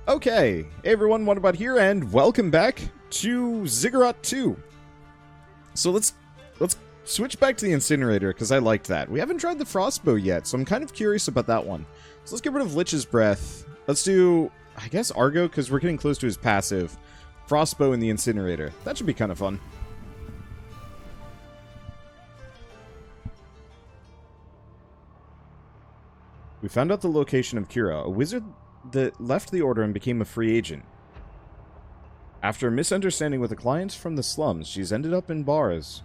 Okay, hey everyone, what about here, and welcome back to Ziggurat 2. So let's switch back to the incinerator, because I liked that. We haven't tried the frostbow yet, so I'm kind of curious about that one. So let's get rid of Lich's Breath. Let's do, I guess, Argo, because we're getting close to his passive. Frostbow in the incinerator. That should be kind of fun. We found out the location of Kira, a wizard that left the Order and became a free agent. After a misunderstanding with a client from the slums, she's ended up in bars,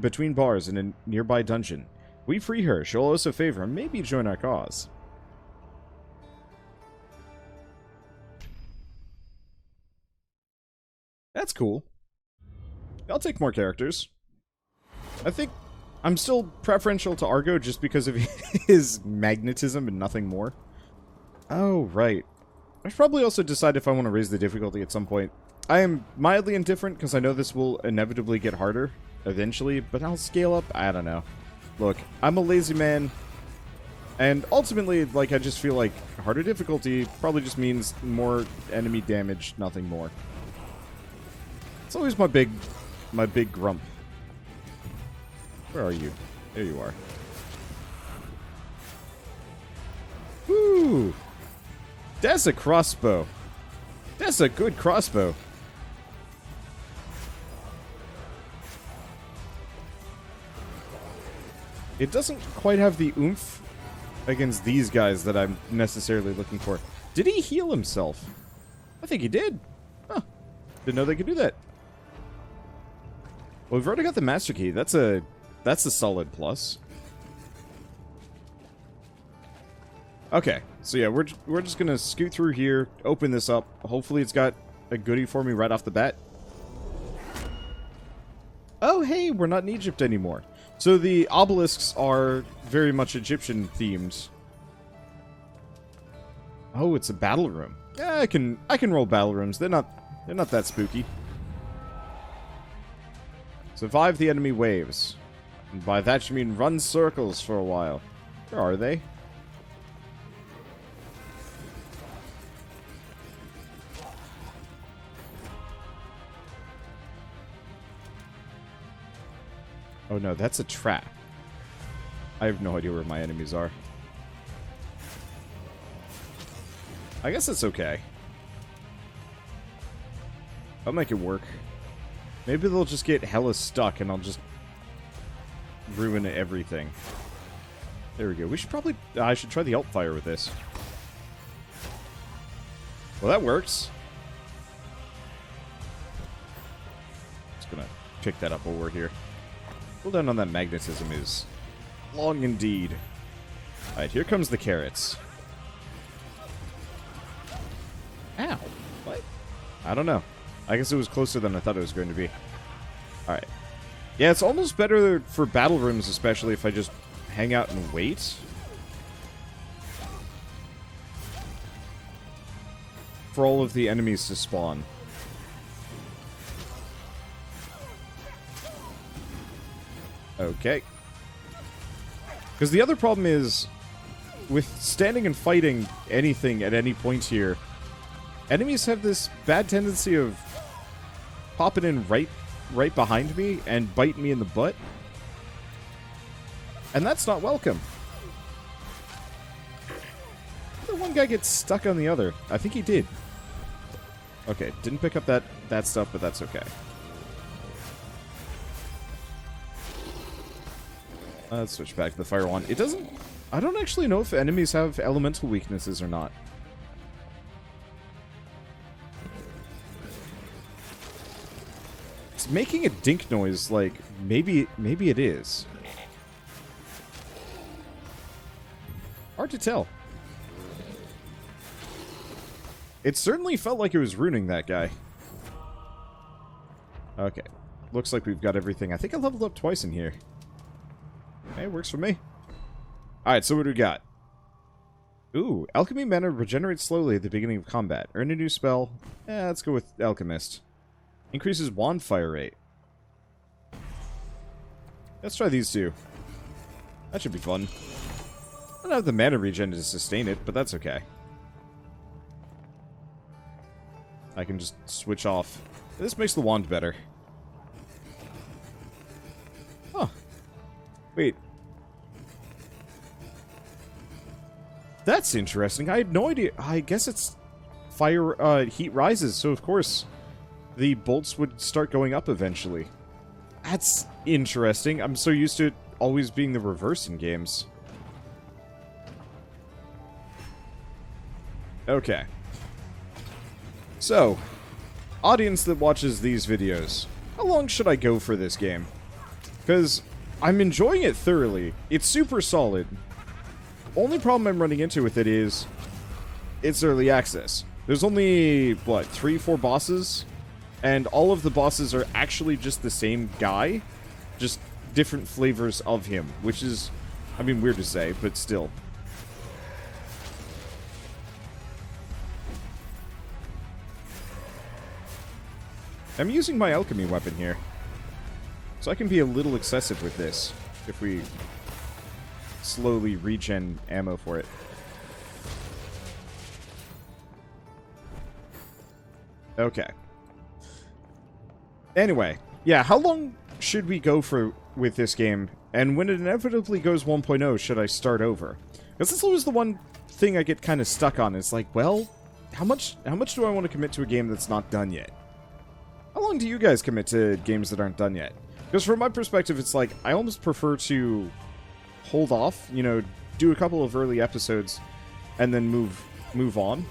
between bars in a nearby dungeon. We free her, she'll owe us a favor, and maybe join our cause. That's cool. I'll take more characters. I think I'm still preferential to Argo just because of his magnetism and nothing more. Oh, right. I should probably also decide if I want to raise the difficulty at some point. I am mildly indifferent because I know this will inevitably get harder eventually, but I'll scale up. I don't know. Look, I'm a lazy man, and ultimately, like, I just feel like harder difficulty probably just means more enemy damage, nothing more. It's always my big grump. Where are you? There you are. Woo! That's a crossbow. That's a good crossbow. It doesn't quite have the oomph against these guys that I'm necessarily looking for. Did he heal himself? I think he did. Huh. Didn't know they could do that. Well, we've already got the master key. That's a solid plus. Okay, so yeah, we're just gonna scoot through here, open this up. Hopefully it's got a goodie for me right off the bat. Oh, hey, we're not in Egypt anymore. So the obelisks are very much Egyptian themed. Oh, it's a battle room. Yeah, I can roll battle rooms. They're not that spooky. Survive the enemy waves. And by that you mean run circles for a while. Where are they? Oh no, that's a trap. I have no idea where my enemies are. I guess it's okay. I'll make it work. Maybe they'll just get hella stuck and I'll just ruin everything. There we go. We should probably... I should try the alt fire with this. Well, that works. Just gonna pick that up while we're here. Cooldown on that magnetism is long indeed. Alright, here comes the carrots. Ow. What? I don't know. I guess it was closer than I thought it was going to be. Alright. Yeah, it's almost better for battle rooms, especially if I just hang out and wait. For all of the enemies to spawn. Okay. Because the other problem is, with standing and fighting anything at any point here, enemies have this bad tendency of popping in right behind me and biting me in the butt. And that's not welcome. The one guy gets stuck on the other. I think he did. Okay, didn't pick up that stuff, but that's okay. Let's switch back to the fire wand. It doesn't... I don't actually know if enemies have elemental weaknesses or not. It's making a dink noise, like, maybe it is. Hard to tell. It certainly felt like it was ruining that guy. Okay. Looks like we've got everything. I think I leveled up twice in here. Hey, works for me. Alright, so what do we got? Ooh, Alchemy mana regenerates slowly at the beginning of combat. Earn a new spell. Let's go with Alchemist. Increases wand fire rate. Let's try these two. That should be fun. I don't have the mana regen to sustain it, but that's okay. I can just switch off. This makes the wand better. Huh. Wait. That's interesting. I had no idea. I guess it's fire, heat rises, so of course the bolts would start going up eventually. That's interesting. I'm so used to it always being the reverse in games. Okay. So, audience that watches these videos, how long should I go for this game? Because I'm enjoying it thoroughly. It's super solid. Only problem I'm running into with it is it's early access. There's only, what, 3-4 bosses? And all of the bosses are actually just the same guy, just different flavors of him, which is, I mean, weird to say, but still. I'm using my alchemy weapon here, so I can be a little excessive with this, if we slowly regen ammo for it. Okay. Anyway, yeah, how long should we go for with this game? And when it inevitably goes 1.0, should I start over? Because that's always the one thing I get kind of stuck on. It's like, well, how much do I want to commit to a game that's not done yet? How long do you guys commit to games that aren't done yet? Because from my perspective, it's like, I almost prefer to hold off, you know, do a couple of early episodes, and then move on.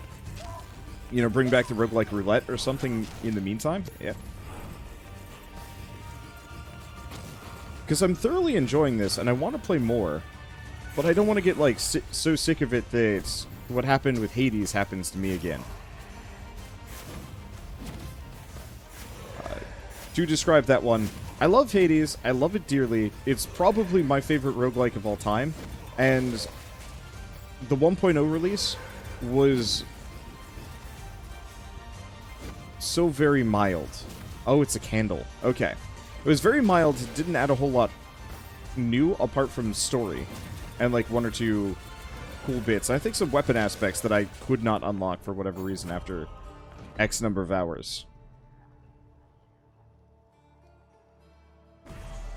You know, bring back the roguelike roulette or something in the meantime. Yeah. Because I'm thoroughly enjoying this, and I want to play more. But I don't want to get, like, so sick of it that it's what happened with Hades happens to me again. To describe that one, I love Hades, I love it dearly. It's probably my favorite roguelike of all time. And the 1.0 release was so very mild. Oh, it's a candle. Okay. It was very mild, it didn't add a whole lot new apart from story. And like one or two cool bits. I think some weapon aspects that I could not unlock for whatever reason after X number of hours.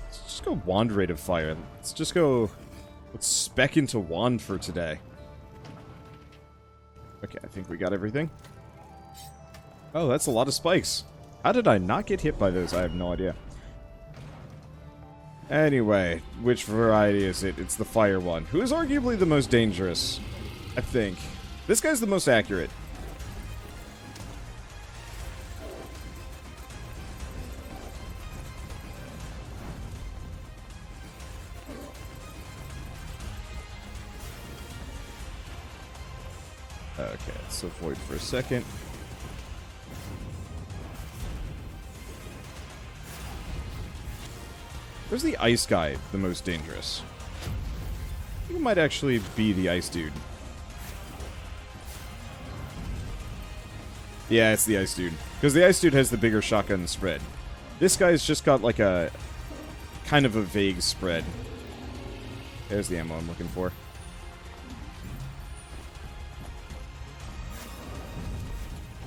Let's just go wand rate of fire. Let's just go... Let's spec into wand for today. Okay, I think we got everything. Oh, that's a lot of spikes. How did I not get hit by those? I have no idea. Anyway, which variety is it? It's the fire one, who is arguably the most dangerous, I think. This guy's the most accurate. Okay, let's avoid for a second. Where's the ice guy the most dangerous? I think it might actually be the ice dude. Yeah, it's the ice dude. Because the ice dude has the bigger shotgun spread. This guy's just got like a... kind of a vague spread. There's the ammo I'm looking for.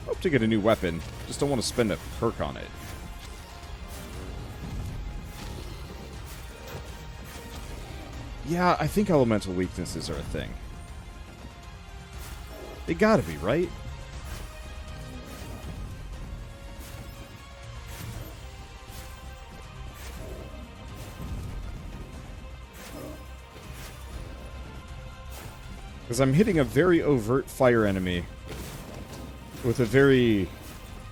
Hope to get a new weapon. Just don't want to spend a perk on it. Yeah, I think elemental weaknesses are a thing. They gotta be, right? Because I'm hitting a very overt fire enemy with a very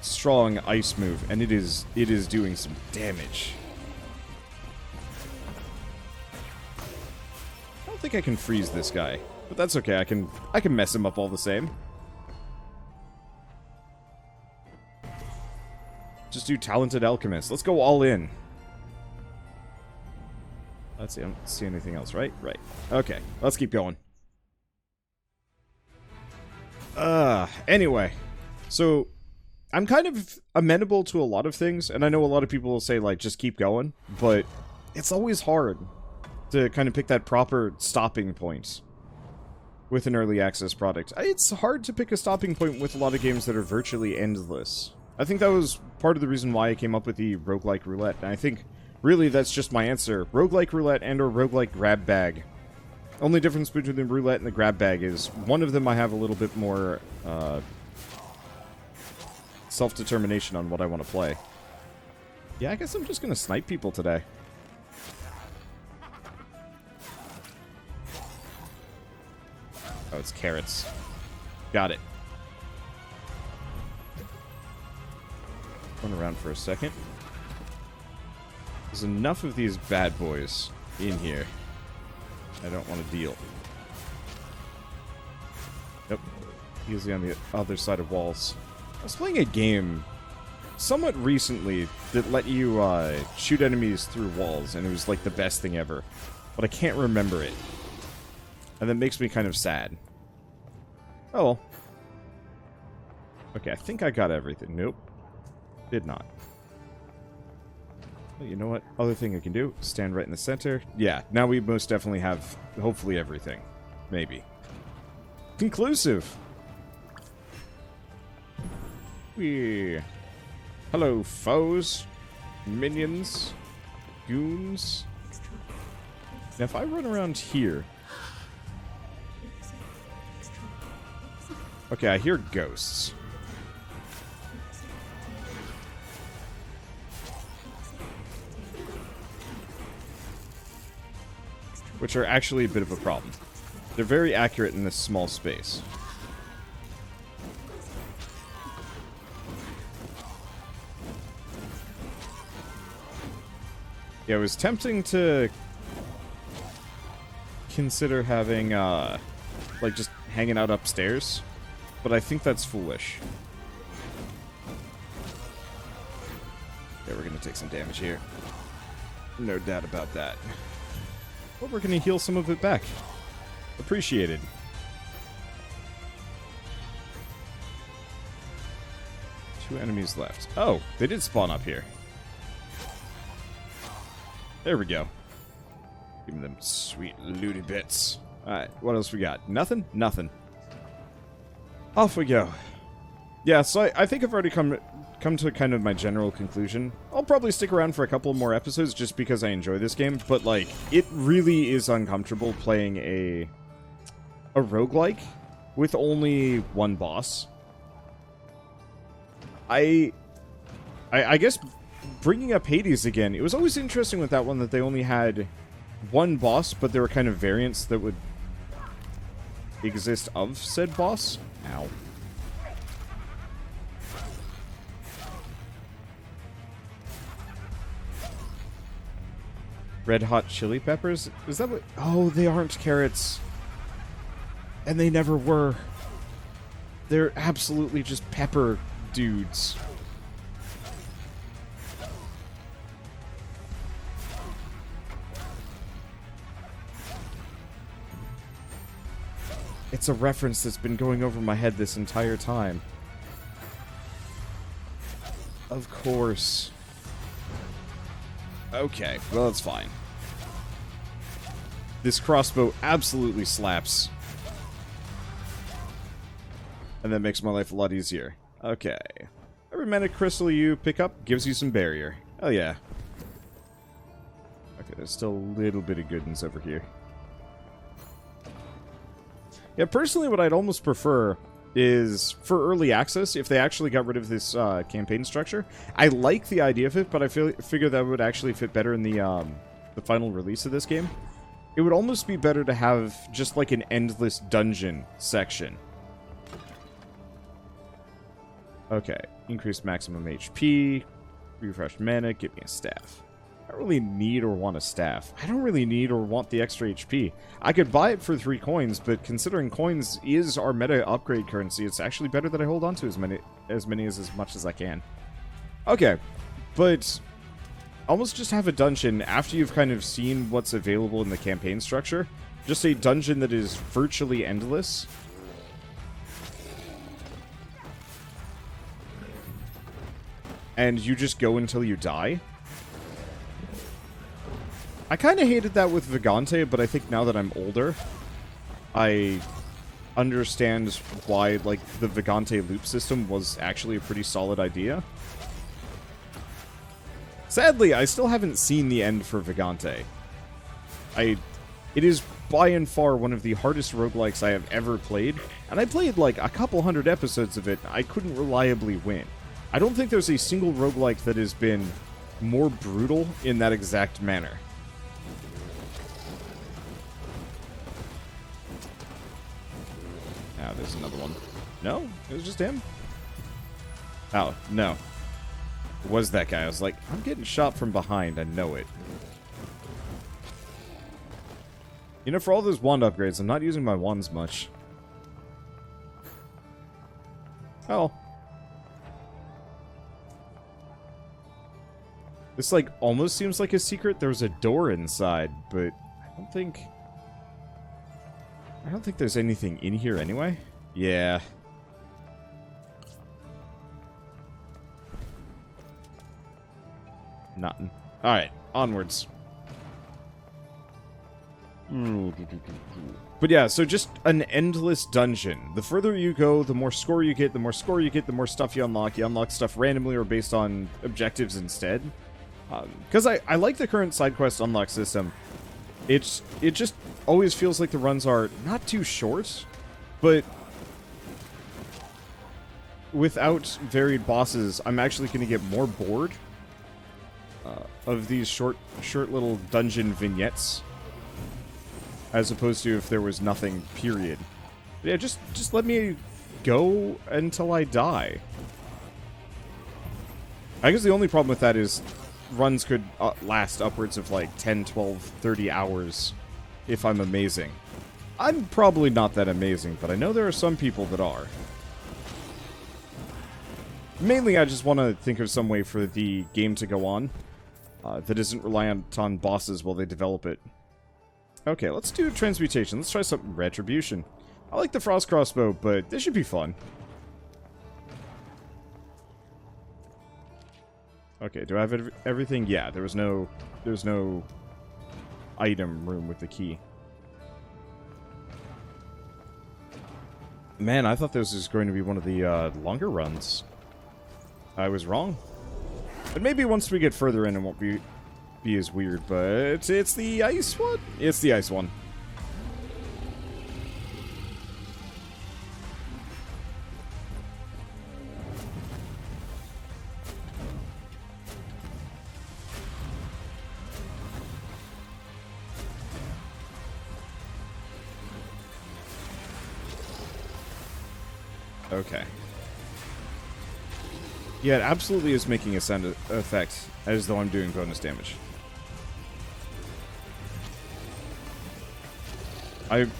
strong ice move, and it is doing some damage. I don't think I can freeze this guy, but that's okay. I can mess him up all the same. Just do talented alchemist. Let's go all in. Let's see. I don't see anything else, right? Right. Okay. Let's keep going. Anyway. So, I'm kind of amenable to a lot of things, and I know a lot of people will say, like, just keep going, but it's always hard to kind of pick that proper stopping point. with an early access product. It's hard to pick a stopping point with a lot of games that are virtually endless. I think that was part of the reason why I came up with the roguelike roulette, and I think really that's just my answer. Roguelike roulette and or roguelike grab bag. Only difference between the roulette and the grab bag is one of them I have a little bit more self-determination on what I want to play. Yeah, I guess I'm just going to snipe people today. Oh, it's carrots. Got it. Run around for a second. There's enough of these bad boys in here. I don't want to deal. Nope. Usually on the other side of walls. I was playing a game somewhat recently that let you shoot enemies through walls, and it was like the best thing ever. But I can't remember it. And that makes me kind of sad. Oh well. Okay, I think I got everything. Nope. Did not. Well, you know what? Other thing I can do, stand right in the center. Yeah, now we most definitely have, hopefully, everything. Maybe. Conclusive! Hello, foes. Minions. Goons. Now, if I run around here... Okay, I hear ghosts. Which are actually a bit of a problem. They're very accurate in this small space. Yeah, it was tempting to consider having, like, just hanging out upstairs. But I think that's foolish. Yeah, we're gonna take some damage here. No doubt about that. But we're gonna heal some of it back. Appreciated. Two enemies left. Oh, they did spawn up here. There we go. Give me them sweet looty bits. Alright, what else we got? Nothing? Nothing. Off we go. Yeah, so I think I've already come to kind of my general conclusion. I'll probably stick around for a couple more episodes just because I enjoy this game, but like, it really is uncomfortable playing a roguelike with only one boss. I guess bringing up Hades again, it was always interesting with that one that they only had one boss, but there were kind of variants that would exist of said boss. Ow. Red hot chili peppers? Is that what... Oh, they aren't carrots. And they never were. They're absolutely just pepper dudes. It's a reference that's been going over my head this entire time. Of course. Okay, well, that's fine. This crossbow absolutely slaps. And that makes my life a lot easier. Okay. Every manic crystal you pick up gives you some barrier. Oh, yeah. Okay, there's still a little bit of goodness over here. Yeah, personally, what I'd almost prefer is, for early access, if they actually got rid of this campaign structure. I like the idea of it, but I figure that would actually fit better in the final release of this game. It would almost be better to have just like an endless dungeon section. Okay, increase maximum HP, refresh mana, give me a staff. I don't really need or want a staff. I don't really need or want the extra HP. I could buy it for 3 coins, but considering coins is our meta upgrade currency, it's actually better that I hold on to as much as I can. Okay, but almost just have a dungeon after you've kind of seen what's available in the campaign structure. Just a dungeon that is virtually endless. And you just go until you die. I kind of hated that with Vagante, but I think now that I'm older, I understand why, like, the Vagante loop system was actually a pretty solid idea. Sadly, I still haven't seen the end for Vagante. It is by and far one of the hardest roguelikes I have ever played, and I played like a couple hundred episodes of it, and I couldn't reliably win. I don't think there's a single roguelike that has been more brutal in that exact manner. Ah, there's another one. No? It was just him? Oh, no. It was that guy. I was like, I'm getting shot from behind. I know it. You know, for all those wand upgrades, I'm not using my wands much. Oh. This, like, almost seems like a secret. There's a door inside, but I don't think there's anything in here anyway. Yeah. Nothing. Alright, onwards. But yeah, so just an endless dungeon. The further you go, the more score you get, the more score you get, the more stuff you unlock. You unlock stuff randomly or based on objectives instead. Because I like the current side quest unlock system. It just always feels like the runs are not too short, but without varied bosses, I'm actually going to get more bored of these short little dungeon vignettes, as opposed to if there was nothing, period. Yeah, just let me go until I die. I guess the only problem with that is runs could last upwards of like 10, 12, 30 hours if I'm amazing. I'm probably not that amazing, but I know there are some people that are. Mainly, I just want to think of some way for the game to go on that isn't reliant on bosses while they develop it. Okay, let's do transmutation. Let's try something retribution. I like the frost crossbow, but this should be fun. Okay, do I have everything? Yeah, there's no item room with the key. Man, I thought this was going to be one of the longer runs. I was wrong. But maybe once we get further in, it won't be as weird, but it's the ice one? It's the ice one. Okay. Yeah, it absolutely is making a sound effect, as though I'm doing bonus damage.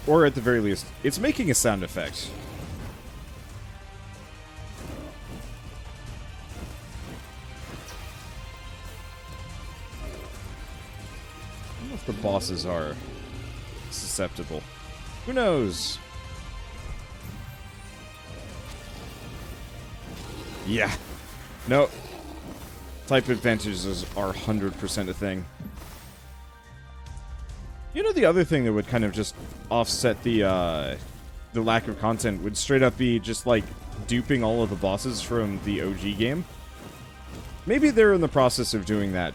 Or at the very least, it's making a sound effect. I don't know if the bosses are susceptible. Who knows? Yeah. No. Type advantages are 100% a thing. You know, the other thing that would kind of just offset the lack of content would straight up be just, like, duping all of the bosses from the OG game. Maybe they're in the process of doing that.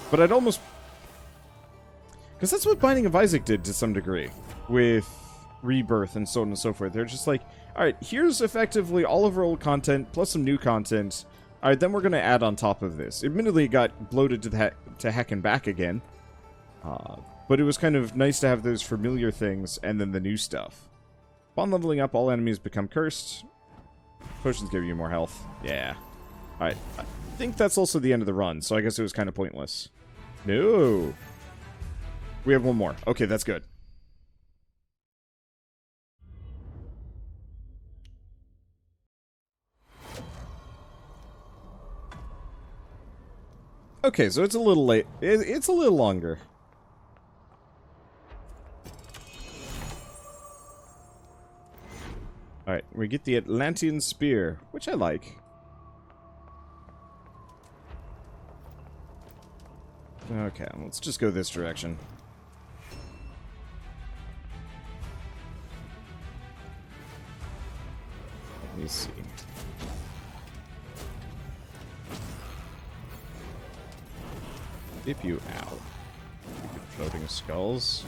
But I'd almost... because that's what Binding of Isaac did to some degree. With Rebirth and so on and so forth. They're just like, alright, here's effectively all of our old content, plus some new content. Alright, then we're going to add on top of this. Admittedly, it got bloated to heck and back again. But it was kind of nice to have those familiar things and then the new stuff. Upon leveling up, all enemies become cursed. Potions give you more health. Yeah. Alright, I think that's also the end of the run, so I guess it was kind of pointless. No! We have one more. Okay, that's good. Okay, so it's a little late. It's a little longer. Alright, we get the Atlantean Spear, which I like. Okay, let's just go this direction. Let me see. Dip you out. Floating skulls.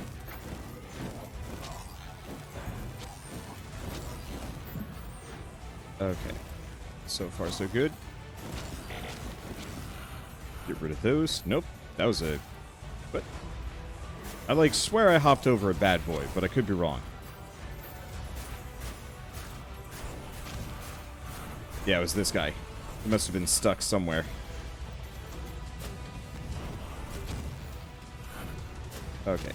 Okay. So far, so good. Get rid of those. Nope. That was a... What? I, like, swear I hopped over a bad boy, but I could be wrong. Yeah, it was this guy. He must have been stuck somewhere. Okay.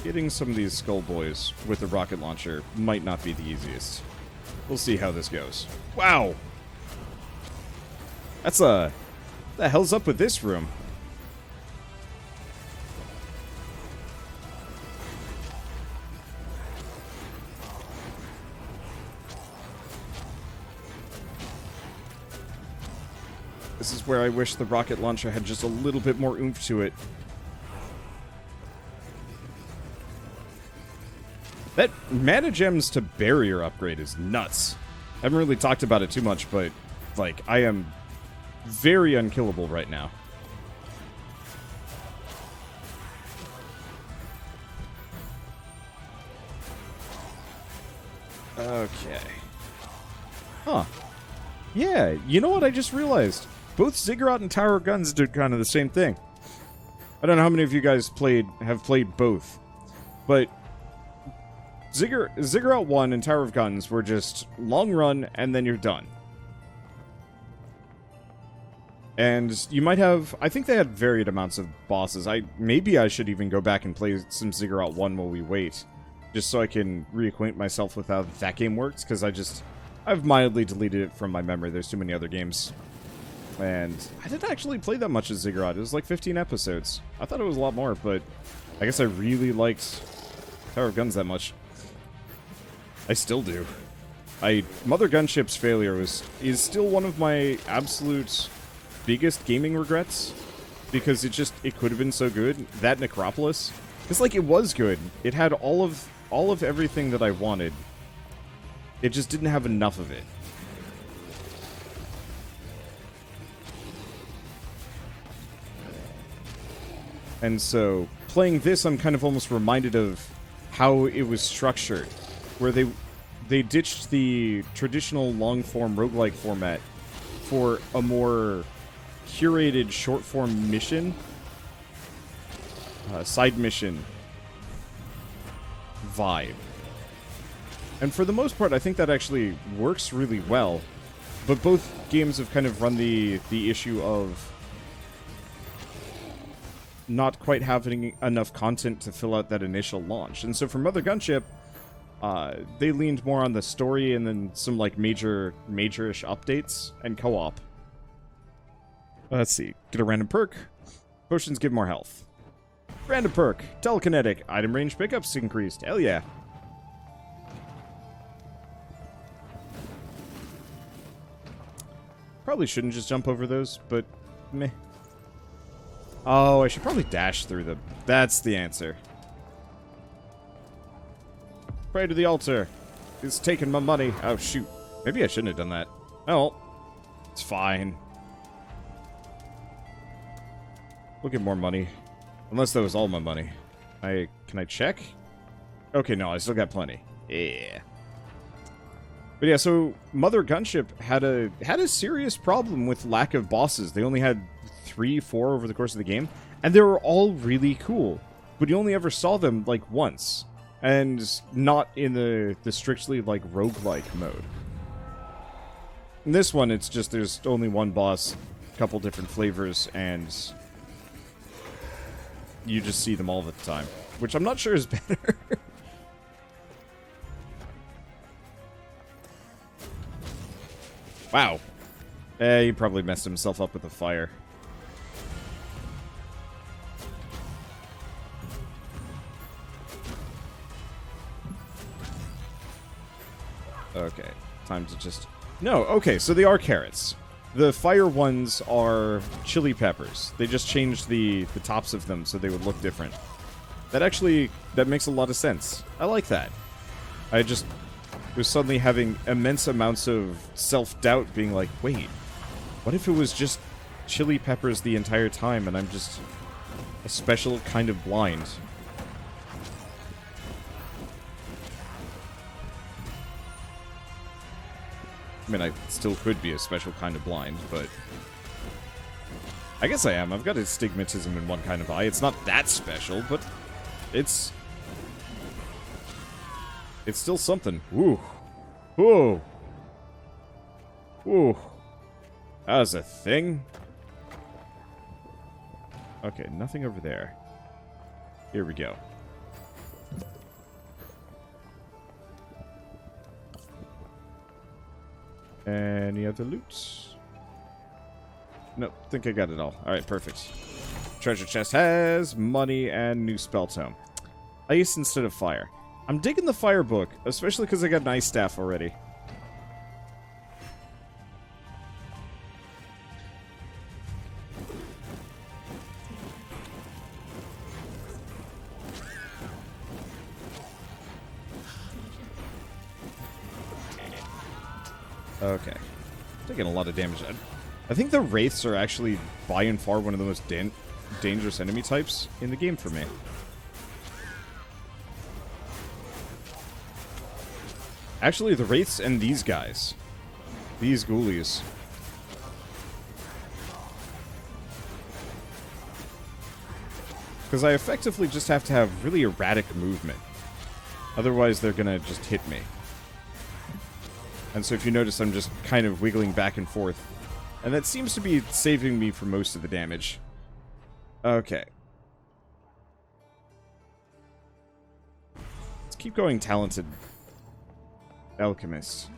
Getting some of these skull boys with a rocket launcher might not be the easiest. We'll see how this goes. Wow! That's a... What the hell's up with this room? This is where I wish the rocket launcher had just a little bit more oomph to it. That mana gems to barrier upgrade is nuts. I haven't really talked about it too much, but, like, I am very unkillable right now. Okay. Huh. Yeah, you know what I just realized? Both Ziggurat and Tower of Guns did kind of the same thing. I don't know how many of you guys have played both, but Ziggurat 1 and Tower of Guns were just long run, and then you're done. And you might have... I think they had varied amounts of bosses. Maybe I should even go back and play some Ziggurat 1 while we wait. Just so I can reacquaint myself with how that game works, because I've mildly deleted it from my memory. There's too many other games. And I didn't actually play that much as Ziggurat. It was like 15 episodes. I thought it was a lot more, but I guess I really liked Tower of Guns that much. I still do. Mother Gunship's failure is still one of my absolute biggest gaming regrets, because it could have been so good. That Necropolis, it's like, it was good. It had all of everything that I wanted. It just didn't have enough of it. And so, playing this, I'm kind of almost reminded of how it was structured, where they ditched the traditional long-form roguelike format for a more curated short-form mission, side mission vibe. And for the most part, I think that actually works really well. But both games have kind of run the issue of not quite having enough content to fill out that initial launch. And so for Mother Gunship, they leaned more on the story and then some, like, major-ish updates and co-op. Let's see. Get a random perk. Potions give more health. Random perk. Telekinetic. Item range pickups increased. Hell yeah. Probably shouldn't just jump over those, but meh. Oh, I should probably dash through them. That's the answer. Pray to the altar. It's taking my money. Oh, shoot. Maybe I shouldn't have done that. Oh, it's fine. We'll get more money. Unless that was all my money. Can I check? Okay, no, I still got plenty. Yeah. But yeah, so Mother Gunship had a serious problem with lack of bosses. They only had 3, 4 over the course of the game, and they were all really cool. But you only ever saw them, like, once. And not in the strictly, like, roguelike mode. In this one, it's just there's only one boss, a couple different flavors, and you just see them all the time. Which I'm not sure is better. Wow. He probably messed himself up with the fire. Okay, time to just... No, okay, so they are carrots. The fire ones are chili peppers. They just changed the tops of them so they would look different. That makes a lot of sense. I like that. was suddenly having immense amounts of self-doubt, being like, wait, what if it was just chili peppers the entire time and I'm just a special kind of blind? I mean, I still could be a special kind of blind, but I guess I am. I've got astigmatism in one kind of eye. It's not that special, but it's still something. Ooh. Ooh. Ooh. That was a thing. Okay, nothing over there. Here we go. Any other loot? Nope, think I got it all. Alright, perfect. Treasure chest has money and new spell tome. Ice instead of fire. I'm digging the fire book, especially because I got an ice staff already. Okay. Taking a lot of damage. I think the Wraiths are actually, by and far, one of the most dangerous enemy types in the game for me. Actually, the Wraiths and these guys. These ghoulies. Because I effectively just have to have really erratic movement. Otherwise, they're gonna just hit me. And so if you notice, I'm just kind of wiggling back and forth. And that seems to be saving me from most of the damage. Okay. Let's keep going, talented alchemist.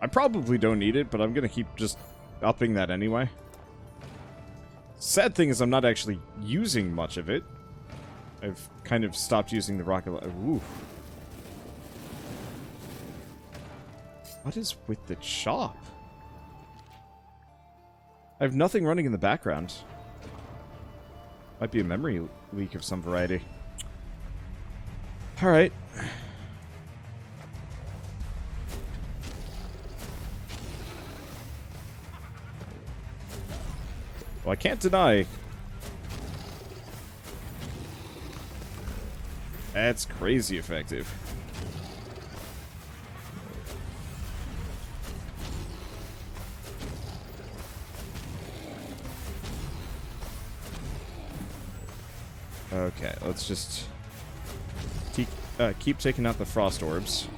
I probably don't need it, but I'm gonna keep just upping that anyway. Sad thing is I'm not actually using much of it. I've kind of stopped using the rocket. Ooh. What is with the chop? I have nothing running in the background. Might be a memory leak of some variety. Alright. Well, I can't deny. That's crazy effective. Okay, let's just keep taking out the frost orbs.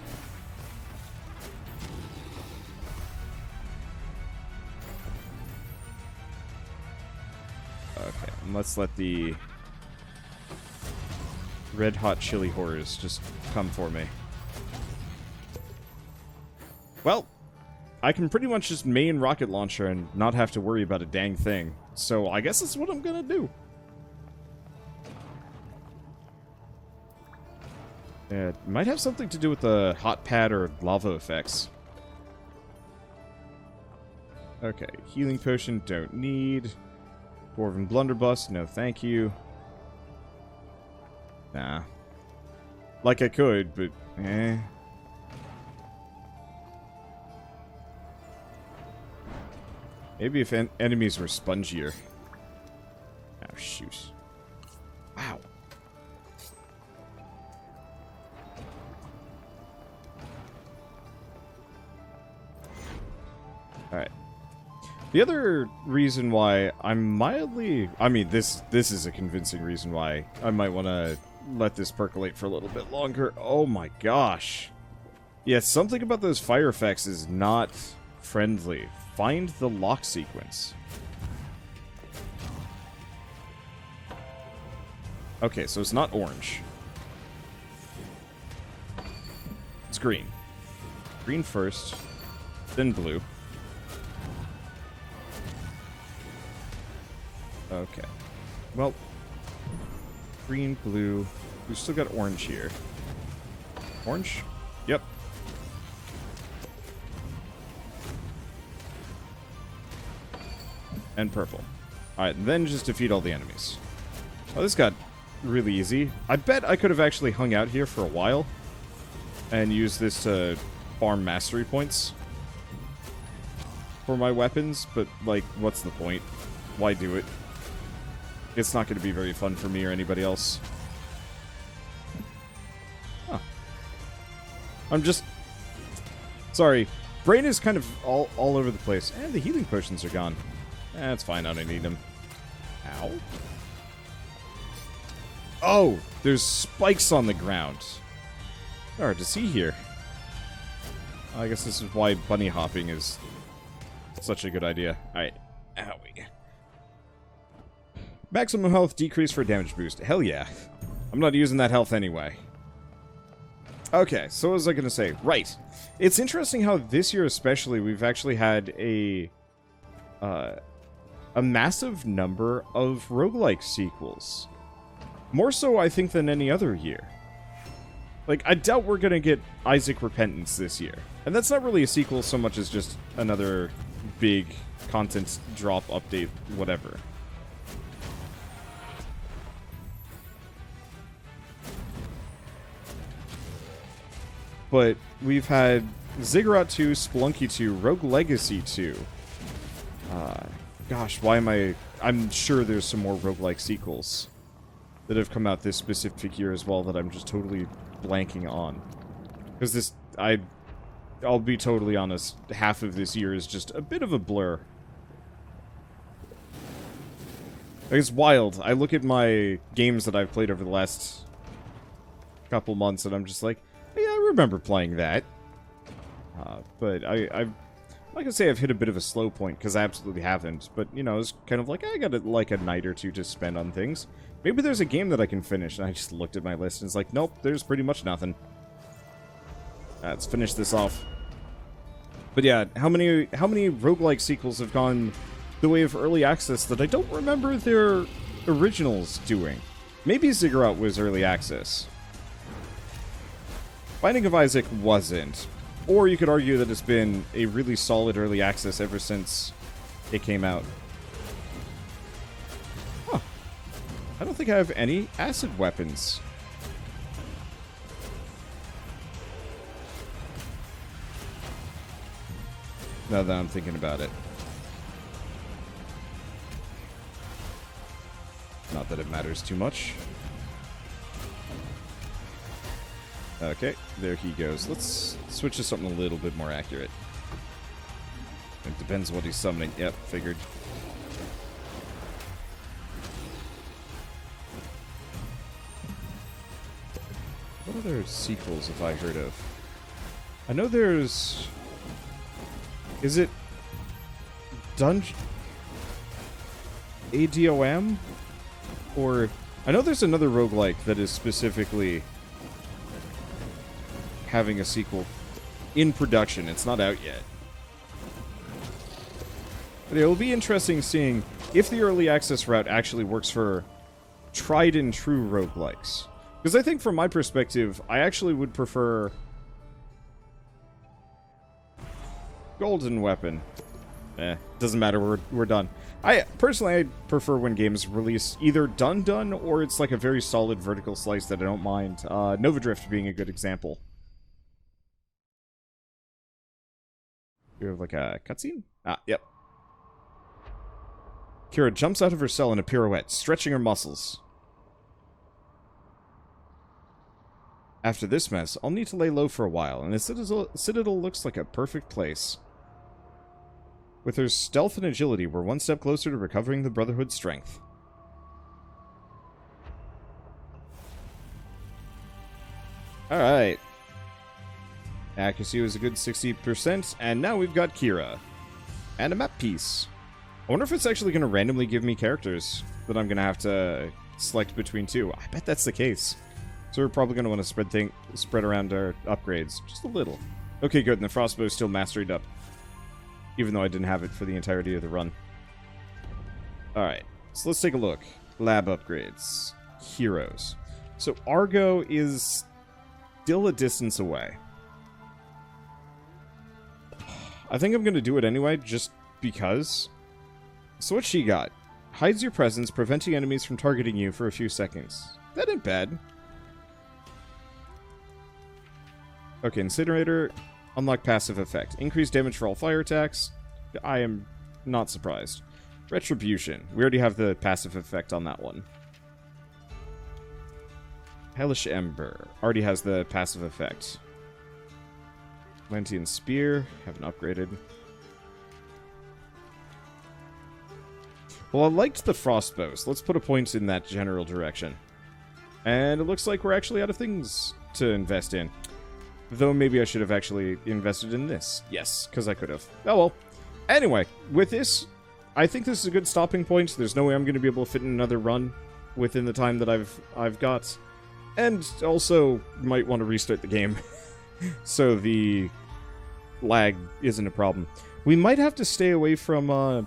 Okay, and let's let the red hot chili horrors just come for me. Well, I can pretty much just main rocket launcher and not have to worry about a dang thing. So I guess that's what I'm gonna do. Yeah, it might have something to do with the hot pad or lava effects. Okay, healing potion, don't need. Dwarven blunderbuss, no thank you. Nah. Like I could, but eh. Maybe if enemies were spongier. Oh, shoot. Wow. Alright. The other reason why I'm mildly... I mean, this is a convincing reason why I might want to let this percolate for a little bit longer. Oh my gosh. Yeah, something about those fire effects is not friendly. Find the lock sequence. Okay, so it's not orange. It's green. Green first, then blue. Okay. Well, green, blue. We've still got orange here. Orange? Yep. And purple. Alright, then just defeat all the enemies. Oh, this got really easy. I bet I could have actually hung out here for a while and used this to farm mastery points for my weapons, but, like, what's the point? Why do it? It's not going to be very fun for me or anybody else. Huh. I'm just... Sorry. Brain is kind of all over the place. And the healing potions are gone. That's fine, I don't need them. Ow. Oh! There's spikes on the ground. Hard to see here. I guess this is why bunny hopping is such a good idea. Alright. Owie. Maximum health decrease for damage boost. Hell yeah. I'm not using that health anyway. Okay, so what was I going to say? Right. It's interesting how this year especially we've actually had a massive number of roguelike sequels. More so, I think, than any other year. Like, I doubt we're going to get Isaac Repentance this year. And that's not really a sequel so much as just another big content drop, update, whatever. But we've had Ziggurat 2, Spelunky 2, Rogue Legacy 2. Gosh, why am I... I'm sure there's some more roguelike sequels that have come out this specific year as well that I'm just totally blanking on. Because this... I'll be totally honest, half of this year is just a bit of a blur. It's wild. I look at my games that I've played over the last couple months and I'm just like, yeah, I remember playing that. But I've like I say, I've hit a bit of a slow point, because I absolutely haven't. But, you know, it's kind of like, I got like a night or two to spend on things. Maybe there's a game that I can finish, and I just looked at my list and it's like, nope, there's pretty much nothing. Let's finish this off. But yeah, how many roguelike sequels have gone the way of early access that I don't remember their originals doing? Maybe Ziggurat was early access. Binding of Isaac wasn't. Or you could argue that it's been a really solid early access ever since it came out. Huh. I don't think I have any acid weapons. Now that I'm thinking about it. Not that it matters too much. Okay, there he goes. Let's switch to something a little bit more accurate. It depends what he's summoning. Yep, figured. What other sequels have I heard of? I know there's... Is it... Dungeon... ADOM? Or... I know there's another roguelike that is specifically... having a sequel in production. It's not out yet. But it will be interesting seeing if the early access route actually works for tried and true roguelikes. Because I think from my perspective, I actually would prefer Golden Weapon. Doesn't matter, we're done. I prefer when games release either done or it's like a very solid vertical slice that I don't mind. Nova Drift being a good example. You have like a cutscene? Ah, yep. Kira jumps out of her cell in a pirouette, stretching her muscles. After this mess, I'll need to lay low for a while, and the Citadel looks like a perfect place. With her stealth and agility, we're one step closer to recovering the Brotherhood's strength. Alright. Accuracy was a good 60%, and now we've got Kira. And a map piece. I wonder if it's actually going to randomly give me characters that I'm going to have to select between two. I bet that's the case. So we're probably going to want to spread around our upgrades just a little. Okay, good, and the Frostbow is still mastered up. Even though I didn't have it for the entirety of the run. Alright, so let's take a look. Lab upgrades. Heroes. So Argo is still a distance away. I think I'm going to do it anyway, just because. So what she got? Hides your presence, preventing enemies from targeting you for a few seconds. That ain't bad. Okay, Incinerator. Unlock passive effect. Increase damage for all fire attacks. I am not surprised. Retribution. We already have the passive effect on that one. Hellish Ember. Already has the passive effect. Atlantean Spear. Haven't upgraded. Well, I liked the Frostbows. Let's put a point in that general direction. And it looks like we're actually out of things to invest in. Though maybe I should have actually invested in this. Yes, because I could have. Oh well. Anyway, with this, I think this is a good stopping point. There's no way I'm going to be able to fit in another run within the time that I've got. And also, might want to restart the game. So the lag isn't a problem. We might have to stay away from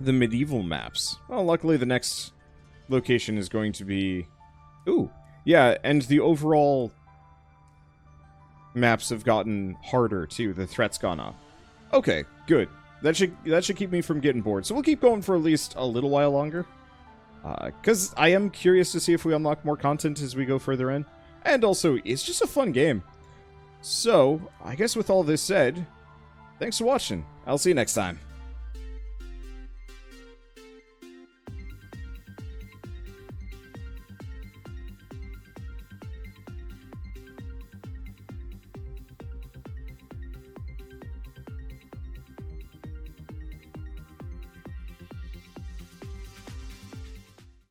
the medieval maps. Well, luckily the next location is going to be... Ooh, yeah, and the overall maps have gotten harder, too. The threat's gone up. Okay, good. That should keep me from getting bored. So we'll keep going for at least a little while longer. Because I am curious to see if we unlock more content as we go further in. And also, it's just a fun game. So, I guess with all this said, thanks for watching. I'll see you next time.